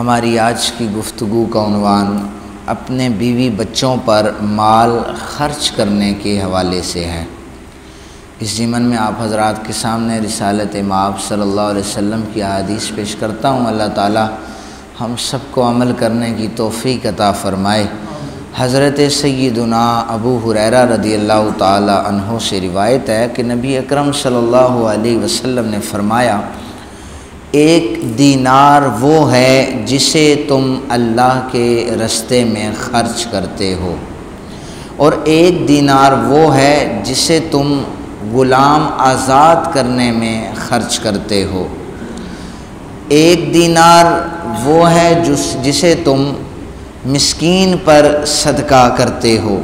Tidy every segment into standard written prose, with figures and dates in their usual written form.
ہماری آج کی گفتگو کا عنوان اپنے بیوی بچوں پر مال خرچ کرنے کے حوالے سے ہے۔ اس ضمن میں آپ حضرات کے سامنے رسالت مآب صلی اللہ علیہ وسلم کی احادیث پیش کرتا ہوں۔ اللہ تعالی ہم سب کو عمل کرنے کی توفیق عطا فرمائے۔ حضرت سیدنا ابو ہریرہ رضی اللہ تعالی عنہ سے روایت ہے کہ نبی اکرم صلی اللہ علیہ وسلم نے فرمایا، ایک دینار وہ ہے جسے تم اللہ کے رستے میں خرچ کرتے ہو، اور ایک دینار وہ ہے جسے تم غلام آزاد کرنے میں خرچ کرتے ہو۔ ایک دینار وہ ہے جسے تم مسکین پر صدقہ کرتے ہو،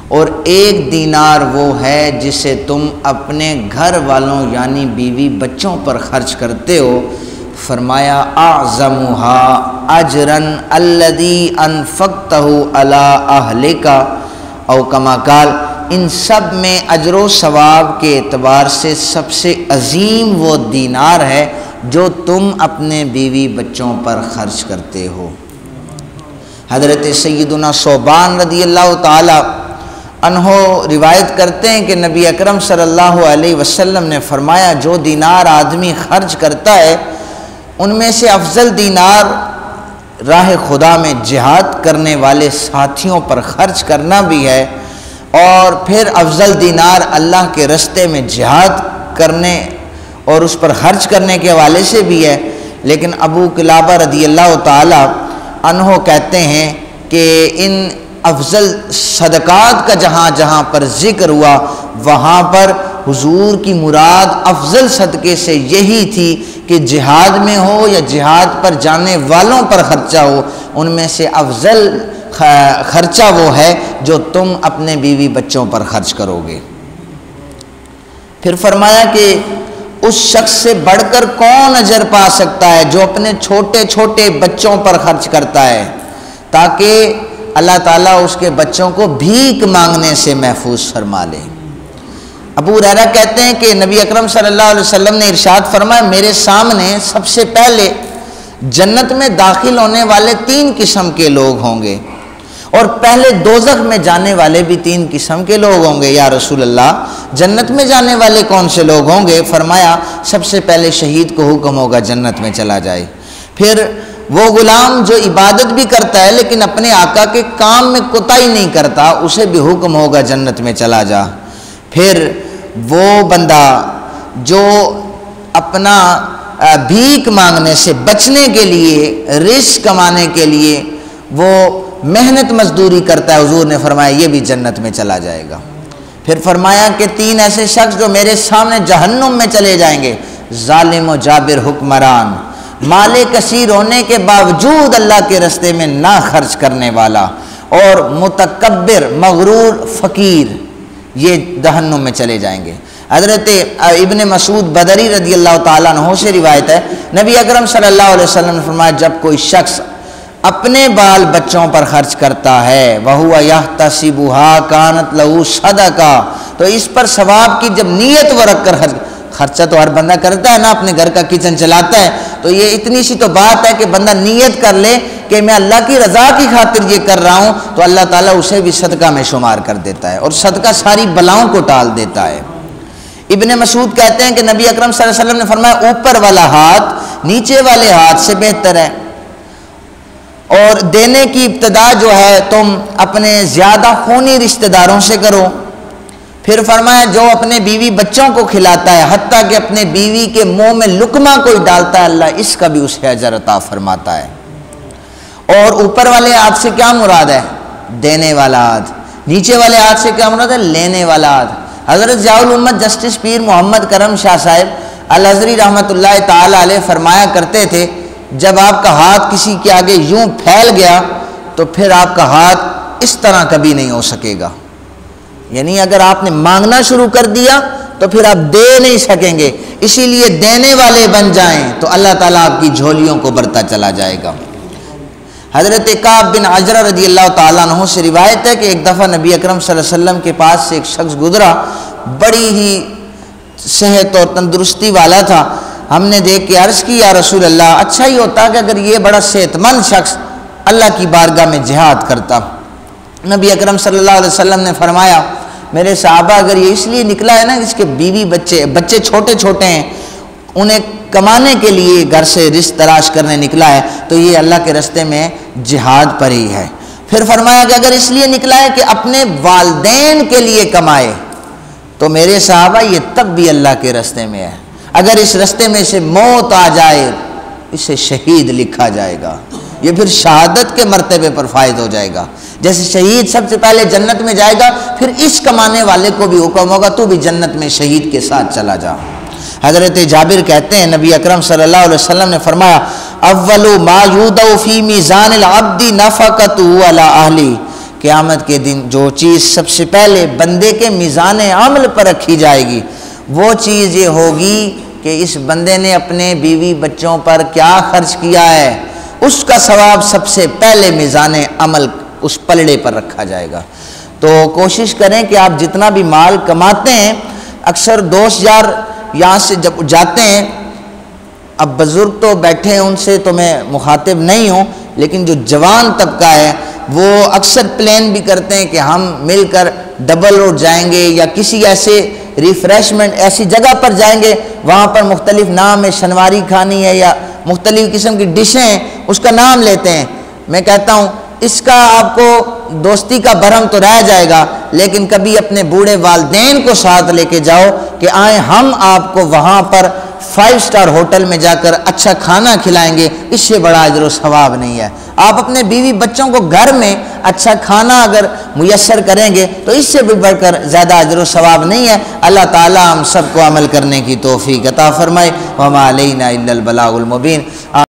اور ایک دینار وہ ہے جسے تم اپنے گھر والوں یعنی بیوی بچوں پر خرچ کرتے ہو۔ فرمایا اعظمھا اجرا الذی انفقتہ علی اہلک، او کما قال، ان سب میں اجر و ثواب کے اعتبار سے سب سے عظیم وہ دینار ہے جو تم اپنے بیوی بچوں پر خرچ کرتے ہو۔ حضرت سیدنا ثوبان رضی اللہ تعالی عنہ روایت کرتے ہیں کہ نبی اکرم صلی اللہ علیہ وسلم نے فرمایا، جو دینار آدمی خرچ کرتا ہے ان میں سے افضل دینار راہ خدا میں جہاد کرنے والے ساتھیوں پر خرچ کرنا بھی ہے، اور پھر افضل دینار اللہ کے رستے میں جہاد کرنے اور اس پر خرچ کرنے کے حوالے سے بھی ہے۔ لیکن ابو قلابہ رضی اللہ تعالی عنہ کہتے ہیں کہ ان افضل صدقات کا جہاں جہاں پر ذکر ہوا وہاں پر حضور کی مراد افضل صدقے سے یہی تھی کہ جہاد میں ہو یا جہاد پر جانے والوں پر خرچہ ہو، ان میں سے افضل خرچہ وہ ہے جو تم اپنے بیوی بچوں پر خرچ کرو گے۔ پھر فرمایا کہ اس شخص سے بڑھ کر کون اجر پا سکتا ہے جو اپنے چھوٹے چھوٹے بچوں پر خرچ کرتا ہے تاکہ اللہ تعالیٰ اس کے بچوں کو بھیک مانگنے سے محفوظ فرما لے۔ ابو ہریرہ کہتے ہیں کہ نبی اکرم صلی اللہ علیہ وسلم نے ارشاد فرمایا، میرے سامنے سب سے پہلے جنت میں داخل ہونے والے 3 قسم کے لوگ ہوں گے، اور پہلے دوزخ میں جانے والے بھی 3 قسم کے لوگ ہوں گے۔ یا رسول اللہ، جنت میں جانے والے کون سے لوگ ہوں گے؟ فرمایا، سب سے پہلے شہید کو حکم ہوگا جنت میں چلا جائے، پھر وہ غلام جو عبادت بھی کرتا ہے لیکن اپنے آقا کے کام میں کوتاہی نہیں کرتا، اسے بھی حکم ہوگا جنت میں چلا جا، پھر وہ بندہ جو اپنا بھیک مانگنے سے بچنے کے لیے، رزق کمانے کے لیے وہ محنت مزدوری کرتا ہے، حضور نے فرمایا یہ بھی جنت میں چلا جائے گا۔ پھر فرمایا کہ 3 ایسے شخص جو میرے سامنے جہنم میں چلے جائیں گے، ظالم و جابر حکمران، مال کثیر ہونے کے باوجود اللہ کے رستے میں نہ خرچ کرنے والا، اور متکبر مغرور فقیر، یہ جہنم میں چلے جائیں گے۔ حضرت ابن مسعود بدری رضی اللہ تعالیٰ عنہ سے روایت ہے، نبی اکرم صلی اللہ علیہ وسلم نے فرمایا، جب کوئی شخص اپنے بال بچوں پر خرچ کرتا ہے وَهُوَ يَحْتَسِبُهَا كَانَتْ لَهُ صَدَقَةً، تو اس پر ثواب کی جب نیت وہ رکھ کر خرچہ تو ہر بندہ کرتا ہے نا، اپنے گھر کا کچن چلاتا ہے، تو یہ اتنی سی تو بات ہے کہ بندہ نیت کر لے کہ میں اللہ کی رضا کی خاطر یہ کر رہا ہوں، تو اللہ تعالیٰ اسے بھی صدقہ میں شمار کر دیتا ہے، اور صدقہ ساری بلاؤں کو ٹال دیتا ہے۔ ابن مسعود کہتے ہیں کہ نبی اکرم صلی اللہ علیہ وسلم نے فرمایا، اوپر والا ہاتھ نیچے والے ہاتھ سے بہتر ہے، اور دینے کی ابتدا جو ہے تم اپنے زیادہ خونی رشتہ داروں سے کرو۔ پھر فرمایا، جو اپنے بیوی بچوں کو کھلاتا ہے حتیٰ کہ اپنے بیوی کے منہ میں لقمہ کوئی ڈالتا ہے، اللہ اس کا بھی اسے اجر عطا فرماتا ہے۔ اور اوپر والے ہاتھ سے کیا مراد ہے؟ دینے والا ہاتھ۔ نیچے والے ہاتھ سے کیا مراد ہے؟ لینے والا ہاتھ۔ حضرت ضیاء الامت جسٹس پیر محمد کرم شاہ صاحب الازہری رحمۃ اللہ تعالی علیہ فرمایا کرتے تھے، جب آپ کا ہاتھ کسی کے آگے یوں پھیل گیا تو پھر آپ کا ہاتھ اس طرح کبھی نہیں ہو سکے گا، یعنی اگر آپ نے مانگنا شروع کر دیا تو پھر آپ دے نہیں سکیں گے، اسی لیے دینے والے بن جائیں تو اللہ تعالیٰ آپ کی جھولیوں کو بھرتا چلا جائے گا۔ حضرت کعب بن عجرہ رضی اللہ تعالیٰ عنہ سے روایت ہے کہ ایک دفعہ نبی اکرم صلی اللہ علیہ وسلم کے پاس سے ایک شخص گزرا، بڑی ہی صحت اور تندرستی والا تھا۔ ہم نے دیکھ کے عرض کی یا رسول اللہ اچھا ہی ہوتا کہ اگر یہ بڑا صحت مند شخص اللہ کی بارگاہ میں جہاد کرتا۔ نبی اکرم صلی اللہ علیہ وسلم نے فرمایا میرے صحابہ اگر یہ اس لیے نکلا ہے نا اس کے بیوی بچے چھوٹے چھوٹے ہیں، انہیں کمانے کے لیے گھر سے رزق تلاش کرنے نکلا ہے تو یہ اللہ کے راستے میں جہاد پر ہی ہے۔ پھر فرمایا کہ اگر اس لیے نکلا ہے کہ اپنے والدین کے لیے کمائے تو میرے صحابہ یہ تب بھی اللہ کے راستے میں ہے۔ اگر اس راستے میں سے موت آ جائے اسے شہید لکھا جائے گا، یہ پھر شہادت کے مرتبے پر فائز ہو جائے گا۔ جیسے شہید سب سے پہلے جنت میں جائے گا، پھر اس کمانے والے کو بھی حکم ہوگا تو بھی جنت میں شہید کے ساتھ چلا جا۔ حضرت جابر کہتے ہیں نبی اکرم صلی اللہ علیہ وسلم نے فرمایا اول ما یوضع فی میزان العبد نفقتہ علی اہلہ، قیامت کے دن جو چیز سب سے پہلے بندے کے میزان عمل پر رکھی جائے گی وہ چیز یہ ہوگی کہ اس بندے نے اپنے بیوی بچوں پر کیا خرچ کیا ہے، اس کا ثواب سب سے پہلے میزان عمل اس پلڑے پر رکھا جائے گا۔ تو کوشش کریں کہ آپ جتنا بھی مال کماتے ہیں، اکثر دوست یار یہاں سے جب جاتے ہیں، اب بزرگ تو بیٹھے ہیں ان سے تو میں مخاطب نہیں ہوں، لیکن جو جوان طبقہ ہے وہ اکثر پلان بھی کرتے ہیں کہ ہم مل کر ڈبل روڈ جائیں گے یا کسی ایسے ریفریشمنٹ ایسی جگہ پر جائیں گے، وہاں پر مختلف نام ہے، شنواری کھانی ہے یا مختلف قسم کی ڈشیں ہیں، اس کا نام لیتے ہیں۔ میں کہتا ہوں اس کا آپ کو دوستی کا بھرم تو رہ جائے گا، لیکن کبھی اپنے بوڑھے والدین کو ساتھ لے کے جاؤ کہ آئیں ہم آپ کو وہاں پر 5 اسٹار ہوٹل میں جا کر اچھا کھانا کھلائیں گے، اس سے بڑا اجر و ثواب نہیں ہے۔ آپ اپنے بیوی بچوں کو گھر میں اچھا کھانا اگر میسر کریں گے تو اس سے بھی بڑھ کر زیادہ اجر و ثواب نہیں ہے۔ اللہ تعالی ہم سب کو عمل کرنے کی توفیق عطا فرمائے۔ وما علینا الا البلاغ المبین۔